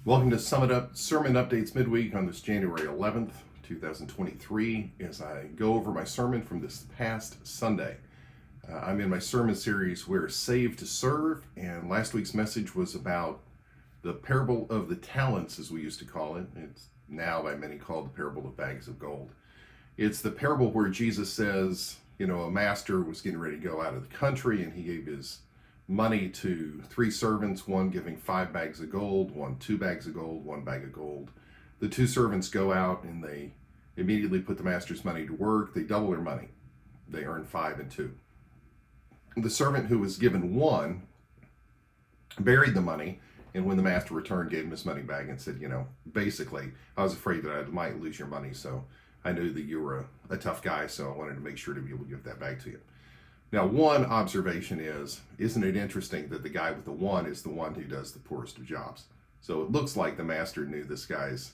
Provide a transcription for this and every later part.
Welcome to Sermon Updates Midweek on this January 11th, 2023, as I go over my sermon from this past Sunday. I'm in my sermon series, We're Saved to Serve, and last week's message was about the parable of the talents, as we used to call it. It's now by many called the parable of bags of gold. It's the parable where Jesus says, a master was getting ready to go out of the country, and he gave his money to three servants, one giving 5 bags of gold, one 2 bags of gold, 1 bag of gold. The 2 servants go out and they immediately put the master's money to work. They double their money. They earn 5 and 2. The servant who was given 1 buried the money, and when the master returned, gave him his money back and said, basically, I was afraid that I might lose your money, so I knew that you were a tough guy, so I wanted to make sure to be able to give that back to you. Now, one observation is, isn't it interesting that the guy with the 1 is the one who does the poorest of jobs? So it looks like the master knew this guy's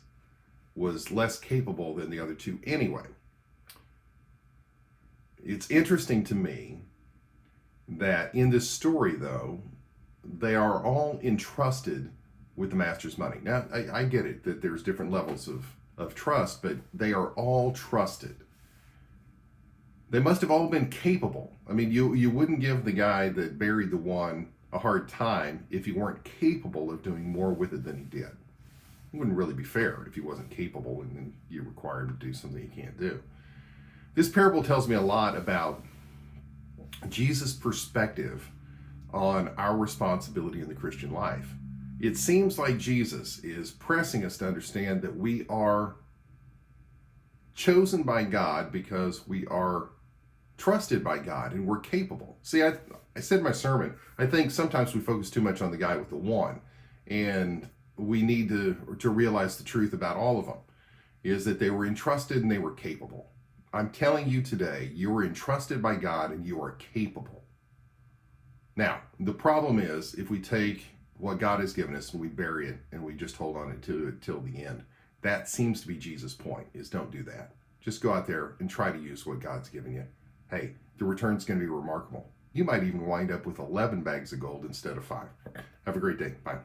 was less capable than the other 2 anyway. It's interesting to me that in this story, though, they are all entrusted with the master's money. Now, I get it that there's different levels of trust, but they are all trusted. They must have all been capable. I mean, you wouldn't give the guy that buried the 1 a hard time if he weren't capable of doing more with it than he did. It wouldn't really be fair if he wasn't capable and then you require him to do something he can't do. This parable tells me a lot about Jesus' perspective on our responsibility in the Christian life. It seems like Jesus is pressing us to understand that we are chosen by God because we are trusted by God and we're capable. See, I said in my sermon, I think sometimes we focus too much on the guy with the 1, and we need to realize the truth about all of them, is that they were entrusted and they were capable. I'm telling you today, you are entrusted by God and you are capable. Now, the problem is if we take what God has given us and we bury it and we just hold on to it till the end. That seems to be Jesus' point, is don't do that. Just go out there and try to use what God's given you. Hey, the return's going to be remarkable. You might even wind up with 11 bags of gold instead of 5. Have a great day. Bye.